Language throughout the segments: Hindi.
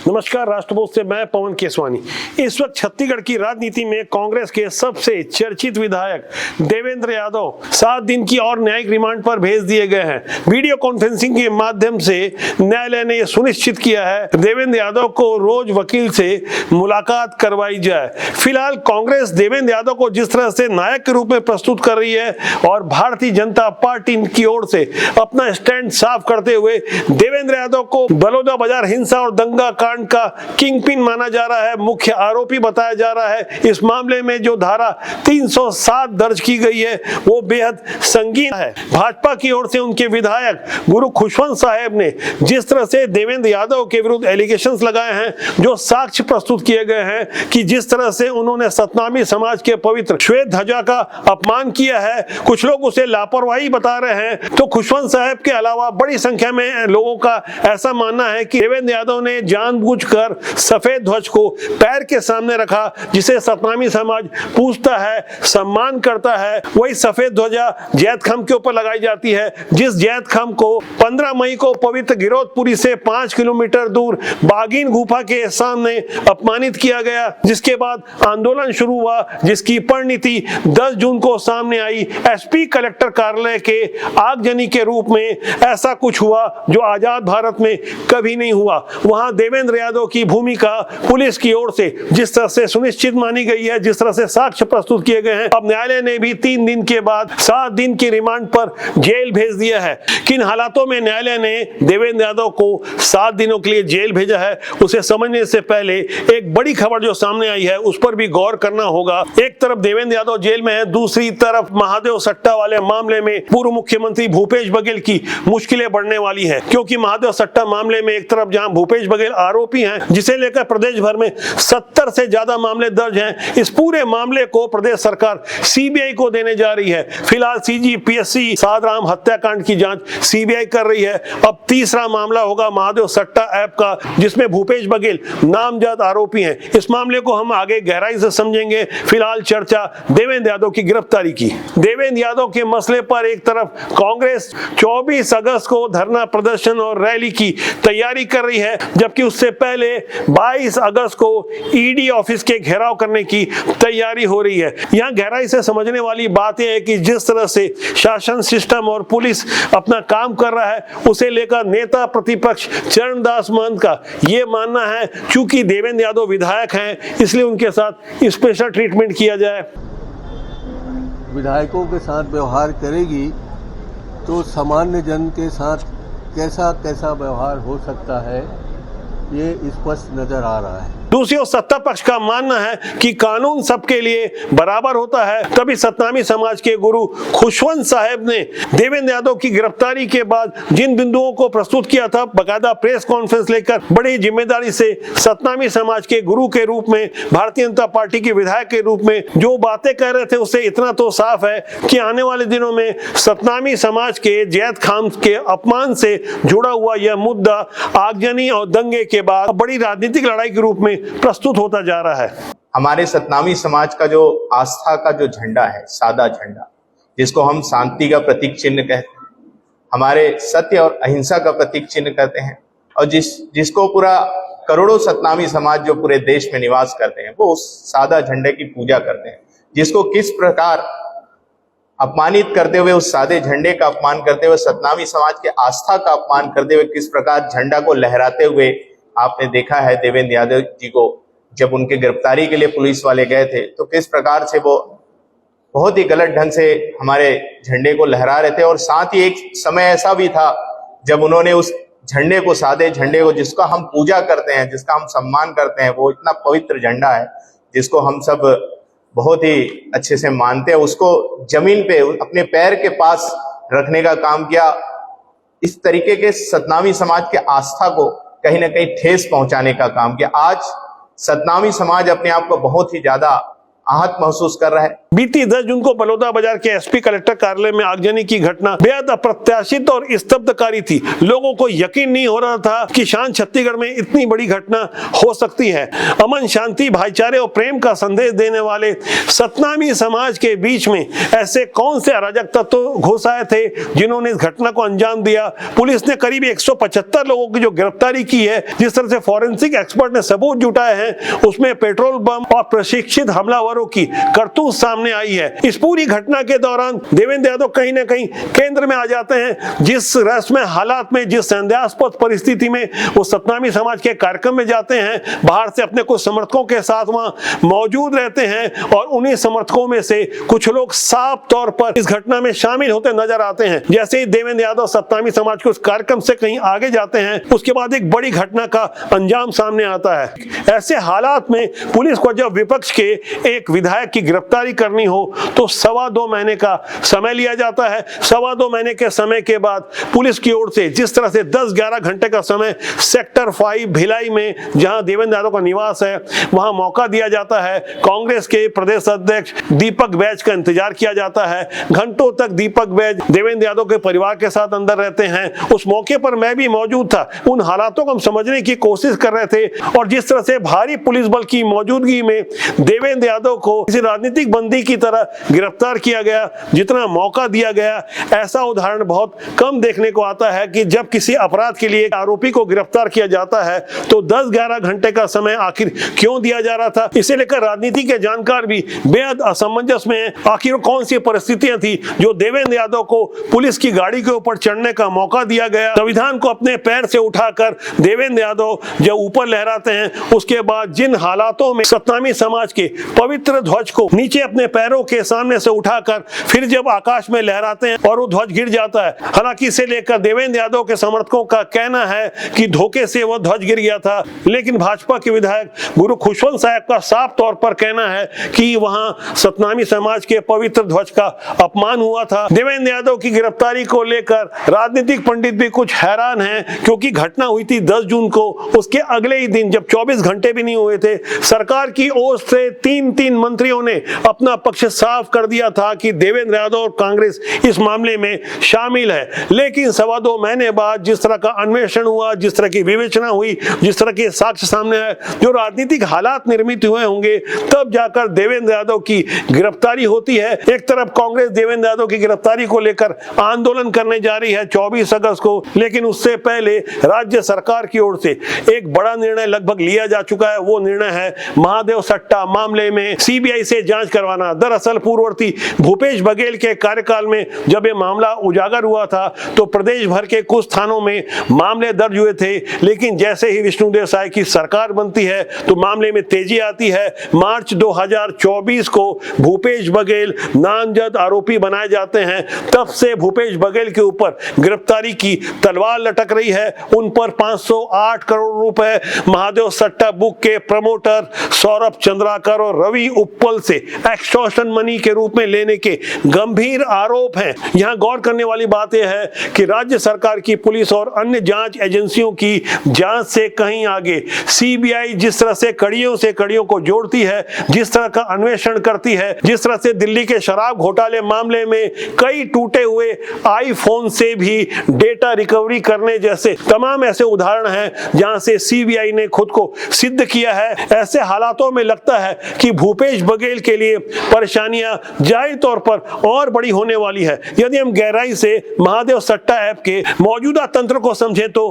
नमस्कार, राष्ट्रभोज से मैं पवन केसवानी। इस वक्त छत्तीसगढ़ की राजनीति में कांग्रेस के सबसे चर्चित विधायक देवेंद्र यादव 7 दिन की और न्यायिक रिमांड पर भेज दिए गए हैं। वीडियो कॉन्फ्रेंसिंग के माध्यम से न्यायालय ने यह सुनिश्चित किया है देवेंद्र यादव को रोज वकील से मुलाकात करवाई जाए। फिलहाल कांग्रेस देवेंद्र यादव को जिस तरह से नायक के रूप में प्रस्तुत कर रही है और भारतीय जनता पार्टी की ओर से अपना स्टैंड साफ करते हुए देवेंद्र यादव को बलौदाबाजार हिंसा और दंगा कांड का किंगपिन माना जा रहा है, मुख्य आरोपी बताया जा रहा है। इस मामले में जो धारा 307 दर्ज की गई है वो बेहद संगीन है। भाजपा की ओर से उनके विधायक गुरु खुशवंत साहब ने जिस तरह से देवेंद्र यादव के विरुद्ध एलिगेशंस लगाए हैं, जो साक्ष्य प्रस्तुत किए गए हैं कि जिस तरह से उन्होंने सतनामी समाज के पवित्र श्वेत ध्वजा का अपमान किया है, कुछ लोग उसे लापरवाही बता रहे हैं। तो खुशवंत साहब के अलावा बड़ी संख्या में लोगों का ऐसा मानना है कि देवेंद्र यादव ने जानबूझकर सफेद ध्वज को पैर के सामने रखा, जिसे सतनामी समाज पूजता है, सम्मान करता है। वही सफेद ध्वजा जैत खम के ऊपर लगाई जाती है, जिस जैत खम को 15 मई को पवित्र गिरौदपुरी से 5 किलोमीटर दूर बागीन गुफा के सामने अपमानित किया गया, जिसके बाद आंदोलन शुरू हुआ, जिसकी परिणति 10 जून को सामने आई। एसपी कलेक्टर कार्यालय के आगजनी के रूप में ऐसा कुछ हुआ जो आजाद भारत में कभी नहीं हुआ। वहां देवेंद्र यादव की भूमिका पुलिस की ओर से जिस तरह से सुनिश्चित मानी गई है, जिस तरह से साक्ष्य प्रस्तुत किए गए हैं, अब न्यायालय ने भी 3 दिन के बाद 7 दिन की रिमांड पर जेल भेज दिया है। किन हालातों में न्यायालय ने देवेंद्र यादव को 7 दिनों के लिए जेल भेजा है, उसे समझने से पहले एक बड़ी खबर जो सामने आई है उस पर भी गौर करना होगा। एक तरफ देवेंद्र यादव जेल में है, दूसरी तरफ महादेव सट्टा वाले मामले में पूर्व मुख्यमंत्री भूपेश बघेल की मुश्किलें बढ़ने वाली है, क्योंकि महादेव सट्टा मामले में एक तरफ जहां भूपेश बघेल आरोपी हैं, जिसे लेकर प्रदेश भर में 70 से ज्यादा मामले दर्ज हैं, इस पूरे मामले को प्रदेश सरकार सीबीआई को देने जा रही है। फिलहाल सीजीपीएससी सादराम हत्याकांड की जांच सीबीआई कर रही है। अब तीसरा मामला होगा महादेव सट्टा ऐप का, जिसमें भूपेश बघेल नामजद आरोपी हैं। इस मामले को हम आगे गहराई से समझेंगे। फिलहाल चर्चा देवेंद्र यादव की गिरफ्तारी की। देवेंद्र यादव के मसले पर एक तरफ कांग्रेस 24 अगस्त को धरना प्रदर्शन और रैली की तैयारी कर रही है, जबकि उससे पहले 22 अगस्त को ईडी ऑफिस के घेराव करने की तैयारी हो रही है। यहां गहराई से समझने वाली बात यह है कि जिस तरह से शासन सिस्टम और पुलिस अपना काम कर रहा है, उसे लेकर नेता प्रतिपक्ष चरणदास महंत का यह मानना है चूंकि देवेंद्र यादव विधायक हैं, इसलिए उनके साथ स्पेशल ट्रीटमेंट किया जाए। विधायकों के साथ व्यवहार करेगी तो सामान्य जन के साथ कैसा कैसा व्यवहार हो सकता है, ये स्पष्ट नजर आ रहा है। दूसरी ओर सत्ता पक्ष का मानना है कि कानून सबके लिए बराबर होता है। तभी सतनामी समाज के गुरु खुशवंत साहब ने देवेंद्र यादव की गिरफ्तारी के बाद जिन बिंदुओं को प्रस्तुत किया था, बकायदा प्रेस कॉन्फ्रेंस लेकर बड़ी जिम्मेदारी से सतनामी समाज के गुरु के रूप में, भारतीय जनता पार्टी के विधायक के रूप में जो बातें कह रहे थे, उससे इतना तो साफ है कि आने वाले दिनों में सतनामी समाज के जैत खाम के अपमान से जुड़ा हुआ यह मुद्दा आगजनी और दंगे के बाद बड़ी राजनीतिक लड़ाई के रूप में प्रस्तुत होता जा रहा है। हमारे सतनामी समाज का जो आस्था का जो झंडा है, सादा झंडा, जिसको हम शांति का प्रतीक चिन्ह कहते हैं, हमारे सत्य और अहिंसा का प्रतीक चिन्ह कहते हैं, और जिसको पूरा करोड़ों सतनामी समाज जो पूरे देश में निवास करते हैं, वो उस सादा झंडे की पूजा करते हैं। जिसको किस प्रकार अपमानित करते हुए, उस सादे झंडे का अपमान करते हुए, सतनामी समाज के आस्था का अपमान करते हुए, किस प्रकार झंडा को लहराते हुए आपने देखा है देवेंद्र यादव जी को जब उनके गिरफ्तारी के लिए पुलिस वाले गए थे, तो किस प्रकार से वो बहुत ही गलत ढंग से हमारे झंडे को लहरा रहे थे। और साथ ही एक समय ऐसा भी था जब उन्होंने उस झंडे को, सादे झंडे को, जिसका हम पूजा करते हैं, जिसका हम सम्मान करते हैं, वो इतना पवित्र झंडा है जिसको हम सब बहुत ही अच्छे से मानते हैं, उसको जमीन पे अपने पैर के पास रखने का काम किया। इस तरीके के सतनामी समाज के आस्था को कहीं ना कहीं ठेस पहुंचाने का काम किया। आज सतनामी समाज अपने आप को बहुत ही ज्यादा आहत महसूस कर रहा है। बीती 10 जून को बलौदा बाजार के एसपी कलेक्टर कार्यालय में आगजनी की घटना बेहद अप्रत्याशित और स्तब्धकारी थी। लोगों को यकीन नहीं हो रहा था कि शान छत्तीसगढ़ में इतनी बड़ी घटना हो सकती है। अमन, शांति, भाईचारे और प्रेम का संदेश देने वाले सतनामी समाज के बीच में ऐसे कौन से अराजक तत्व घुस आए थे जिन्होंने इस घटना को अंजाम दिया। पुलिस ने करीब 175 लोगों की जो गिरफ्तारी की है, जिस तरह से फॉरेंसिक एक्सपर्ट ने सबूत जुटाए हैं, उसमें पेट्रोल बम और प्रशिक्षित हमलावरों की करतूत सामने आई है। इस पूरी घटना के दौरान देवेंद्र यादव कहीं ना कहीं केंद्र में आ जाते हैं। जिस रस्म हालात में, जिस संदेहास्पद परिस्थिति में वो सतनामी समाज के कार्यक्रम में जाते हैं, बाहर से अपने कुछ समर्थकों के साथ वहां मौजूद रहते हैं और उन्हीं समर्थकों में से कुछ लोग साफ तौर पर इस घटना में शामिल होते नजर आते हैं। जैसे ही देवेंद्र यादव सतनामी समाज के उस कार्यक्रम से कहीं आगे जाते हैं, उसके बाद एक बड़ी घटना का अंजाम सामने आता है। ऐसे हालात में पुलिस को जब विपक्ष के एक विधायक की गिरफ्तारी करनी हो तो 2.25 महीने का समय लिया जाता है। 2.25 महीने के समय के बाद पुलिस की ओर से जिस तरह से 10-11 घंटे का समय सेक्टर 5 भिलाई में, जहां देवेंद्र यादव का निवास है, वहां मौका दिया जाता है। कांग्रेस के प्रदेश अध्यक्ष दीपक बैज का इंतजार किया जाता है। घंटों तक दीपक बैज देवेंद्र यादव के परिवार के साथ अंदर रहते हैं। उस मौके पर मैं भी मौजूद था। उन हालातों को हम समझने की कोशिश कर रहे थे और जिस तरह से भारी पुलिस बल की मौजूदगी में देवेंद्र यादव को किसी राजनीतिक बंदी की तरह गिरफ्तार किया गया, जितना मौका दिया गया, ऐसा उदाहरण बहुत कम देखने को आता है कि जब किसी अपराध के लिए आरोपी को गिरफ्तार किया जाता है तो 10-11 घंटे का समय आखिर क्यों दिया जा रहा था। इसे लेकर राजनीति के जानकार भी बेहद असमंजस में है। आखिर कौन सी परिस्थितियां थी जो देवेंद्र यादव को पुलिस की गाड़ी के ऊपर चढ़ने का मौका दिया गया। संविधान को अपने पैर से उठाकर देवेंद्र यादव जब ऊपर लहराते हैं, उसके बाद जिन हालातों में सतनामी समाज के पवित्र ध्वज को नीचे अपने पैरों के सामने से उठाकर फिर जब आकाश में लहराते हैं और वो ध्वज गिर जाता है। हालांकि इसे लेकर देवेंद्र यादव के समर्थकों का कहना है कि धोखे से वह ध्वज गिर गया था, लेकिन भाजपा के विधायक गुरु खुशवंत साहब का साफ तौर पर कहना है कि वहां सतनामी समाज के पवित्र ध्वज का अपमान हुआ था। देवेंद्र यादव की गिरफ्तारी को लेकर राजनीतिक पंडित भी कुछ हैरान हैं, क्योंकि घटना हुई थी 10 जून को। उसके अगले ही दिन, जब 24 घंटे भी नहीं हुए थे, सरकार की ओर से 3 मंत्रियों ने अपना पक्ष साफ कर दिया था कि देवेंद्र यादव और कांग्रेस इस मामले में शामिल है। लेकिन 2.25 महीने बाद जिस तरह का अन्वेषण हुआ, जिस तरह की विवेचना हुई, जिस तरह के साक्ष्य सामने आए, जो राजनीतिक हालात निर्मित हुए होंगे, तब जाकर देवेंद्र यादव की गिरफ्तारी होती है। एक तरफ कांग्रेस देवेंद्र यादव की गिरफ्तारी को लेकर आंदोलन करने जा रही है 24 अगस्त को, लेकिन उससे पहले राज्य सरकार की ओर से एक बड़ा निर्णय लगभग लिया जा चुका है। वो निर्णय है महादेव सट्टा मामले में सीबीआई से जांच करवाना। दरअसल पूर्ववर्ती भूपेश बघेल के कार्यकाल में जब ये मामला उजागर हुआ था तो प्रदेश भर के कुछ थानों में मामले दर्ज हुए थे, लेकिन जैसे ही विष्णुदेव साय की सरकार बनती है तो मामले में तेजी आती है। मार्च 2024 को भूपेश बघेल नामजद आरोपी बनाए जाते हैं। तब से भूपेश बघेल के ऊपर गिरफ्तारी की तलवार लटक रही है। उन पर 508 करोड़ रुपए महादेव सट्टा बुक के प्रमोटर सौरभ चंद्राकर और रवि उप्पल से एक्सटॉर्शन मनी के रूप में लेने के गंभीर आरोप हैं। यहां गौर करने वाली बात यह है कि राज्य सरकार की पुलिस और अन्य जांच एजेंसियों की जांच से कहीं आगे सीबीआई जिस तरह से कड़ियों को जोड़ती है, जिस तरह का अन्वेषण करती है, जिस तरह से दिल्ली के शराब घोटाले मामले में कई टूटे हुए आईफोन से भी डेटा रिकवरी करने जैसे तमाम ऐसे उदाहरण हैं जहां से सीबीआई ने खुद को सिद्ध किया है। ऐसे हालातों में लगता है कि भूपेश बघेल के लिए परेशानियां जाहिर तौर पर और बड़ी होने वाली है। यदि हम गहराई से महादेव सट्टा ऐप के मौजूदा तंत्र को समझें तो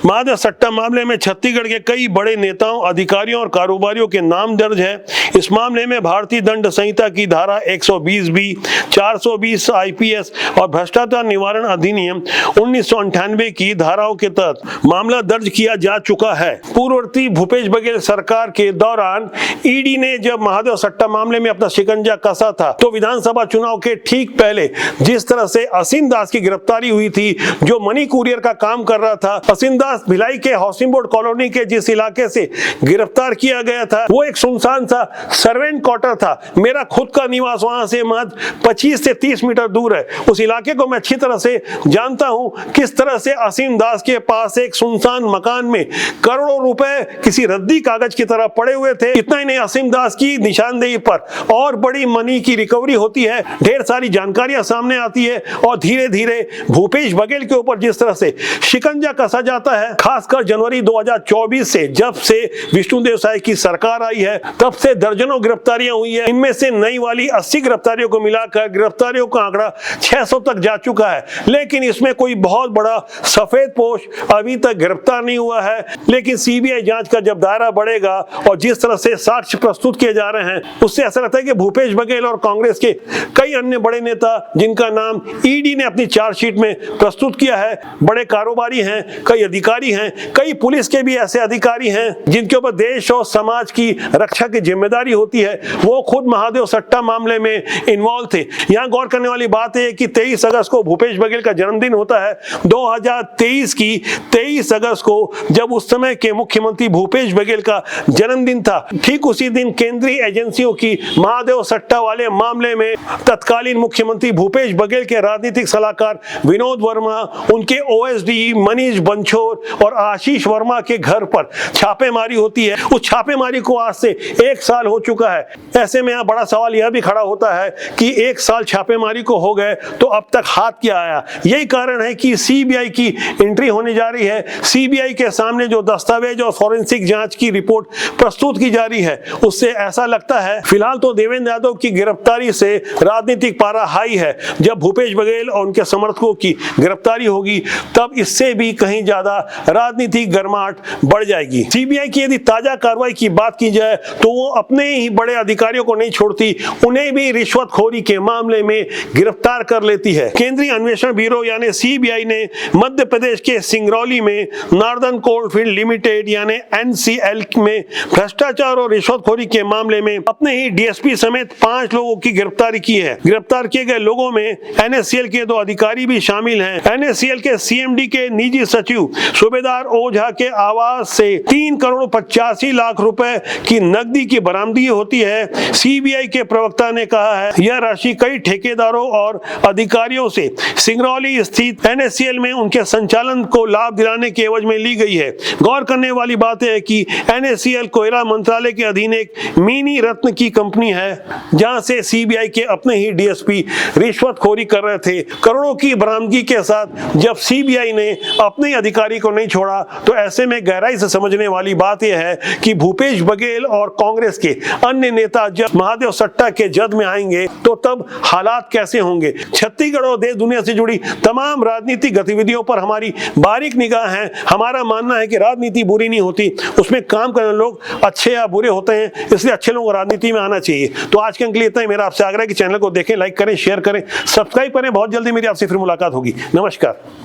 महादेव सट्टा मामले में छत्तीसगढ़ के कई बड़े नेताओं, अधिकारियों और कारोबारियों के नाम दर्ज है। इस मामले में भारतीय दंड संहिता की धारा 120B, 420 आईपीएस और भ्रष्टाचार निवारण अधिनियम 1998 की धाराओं के तहत मामला दर्ज किया जा चुका है। पूर्ववर्ती भूपेश बघेल सरकार के दौरान ईडी ने जब महादेव सट्टा मामले में अपना शिकंजा कसा था तो विधानसभा चुनाव के ठीक पहले जिस तरह से असीम दास की गिरफ्तारी हुई थी, जो मनी कुरियर का काम कर रहा था, असीम दास भिलाई के हाउसिंग बोर्ड कॉलोनी के जिस इलाके से गिरफ्तार किया गया था वो एक सुनसान सा सर्वेंट क्वार्टर था। मेरा खुद का निवास वहां से महज 25 से 30 मीटर दूर है। उस इलाके को मैं अच्छी तरह से जानता हूं, किस तरह से असीम दास के पास एक सुनसान मकान में करोड़ों रुपए किसी रद्दी कागज की तरह पड़े हुए थे। इतना ही नहीं, असीम दास की निशानी निशानदेही पर और बड़ी मनी की रिकवरी होती है, ढेर सारी जानकारियां सामने आती है और धीरे धीरे भूपेश बघेल के ऊपर जिस तरह से शिकंजा कसा जाता है, खासकर जनवरी 2024 से जब से विष्णुदेव साय की सरकार आई है तब से दर्जनों गिरफ्तारियां हुई है। इनमें से नई वाली 80 गिरफ्तारियों को मिलाकर गिरफ्तारियों का आंकड़ा 600 तक जा चुका है। लेकिन इसमें कोई बहुत बड़ा सफेद पोश अभी तक गिरफ्तार नहीं हुआ है। लेकिन सीबीआई जांच का जब दायरा बढ़ेगा और जिस तरह से साक्ष्य प्रस्तुत किए जा रहे हैं उससे ऐसा लगता है कि भूपेश बघेल और कांग्रेस के कई अन्य बड़े नेता जिनका नाम ईडी ने अपनी चार्जशीट में प्रस्तुत किया है, बड़े कारोबारी हैं, कई अधिकारी हैं, कई पुलिस के भी ऐसे अधिकारी हैं जिनके ऊपर देश और समाज की रक्षा की जिम्मेदारी होती है, वो खुद महादेव सट्टा मामले में इन्वॉल्व थे। यहाँ गौर करने वाली बात है कि 23 अगस्त को भूपेश बघेल का जन्मदिन होता है 2023 की 23 अगस्त को, जब उस समय के मुख्यमंत्री भूपेश बघेल का जन्मदिन था। ठीक उसी दिन केंद्रीय एजेंसियों की महादेव सट्टा वाले मामले में तत्कालीन मुख्यमंत्री भूपेश बघेल के राजनीतिक सलाहकार विनोद वर्मा, उनके ओएसडी मनीष बंछोर और आशीष वर्मा के घर पर छापेमारी होती है। उस छापेमारी को आज से 1 साल हो चुका है। ऐसे में यहाँ बड़ा सवाल यह भी खड़ा होता है कि 1 साल छापेमारी को हो गए तो अब तक हाथ क्या आया। यही कारण है कि सीबीआई की एंट्री होने जा रही है। सीबीआई के सामने जो दस्तावेज और फॉरेंसिक जांच की रिपोर्ट प्रस्तुत की जा रही है उससे ऐसा लगता है फिलहाल तो देवेंद्र यादव की गिरफ्तारी से राजनीतिक पारा हाई है। जब भूपेश बघेल और उनके समर्थकों की गिरफ्तारी होगी तब इससे भी कहीं ज्यादा राजनीतिक गर्माहट बढ़ जाएगी। सीबीआई की यदि ताजा कार्रवाई की बात की जाए तो वो अपने ही बड़े अधिकारियों को नहीं छोड़ती, उन्हें भी रिश्वतखोरी के मामले में गिरफ्तार कर लेती है। केंद्रीय अन्वेषण ब्यूरो यानी सीबीआई ने मध्य प्रदेश के सिंगरौली में नॉर्दर्न कोलफील्ड लिमिटेड यानी एनसीएल में भ्रष्टाचार और रिश्वतखोरी के मामले में अपने ही डीएसपी समेत 5 लोगों की गिरफ्तारी की है। गिरफ्तार किए गए लोगों में एनएससीएल के 2 अधिकारी भी शामिल हैं। एनएससीएल के सीएमडी के निजी सचिव सूबेदार ओझा के आवास से 3 करोड़ 85 लाख रुपए की नकदी की बरामदगी होती है। सीबीआई के प्रवक्ता ने कहा है यह राशि कई ठेकेदारों और अधिकारियों से सिंगरौली स्थित एनएससीएल में उनके संचालन को लाभ दिलाने के एवज में ली गई है। गौर करने वाली बात है कि एनएससीएल कोयला मंत्रालय के अधीन एक मिनी रत्न की कंपनी है जहां से सीबीआई के अपने ही डीएसपी रिश्वतखोरी कर रहे थे। करोड़ों की बरामदगी के साथ जब सीबीआई ने अपने अधिकारी को नहीं छोड़ा तो ऐसे में गहराई से समझने वाली बात यह है कि भूपेश बघेल और कांग्रेस के अन्य नेता जब महादेव सट्टा के जद में आएंगे तो तब हालात कैसे होंगे। छत्तीसगढ़ और देश दुनिया से जुड़ी तमाम राजनीतिक गतिविधियों पर हमारी बारीक निगाह है। हमारा मानना है कि राजनीति बुरी नहीं होती, उसमें काम करने लोग अच्छे या बुरे होते हैं, इसलिए अच्छे लोगों को राजनीति में आना चाहिए। तो आज के अंक के लिए इतना ही। मेरा आपसे आग्रह है कि चैनल को देखें, लाइक करें, शेयर करें, सब्सक्राइब करें। बहुत जल्दी मेरी आपसे फिर मुलाकात होगी। नमस्कार।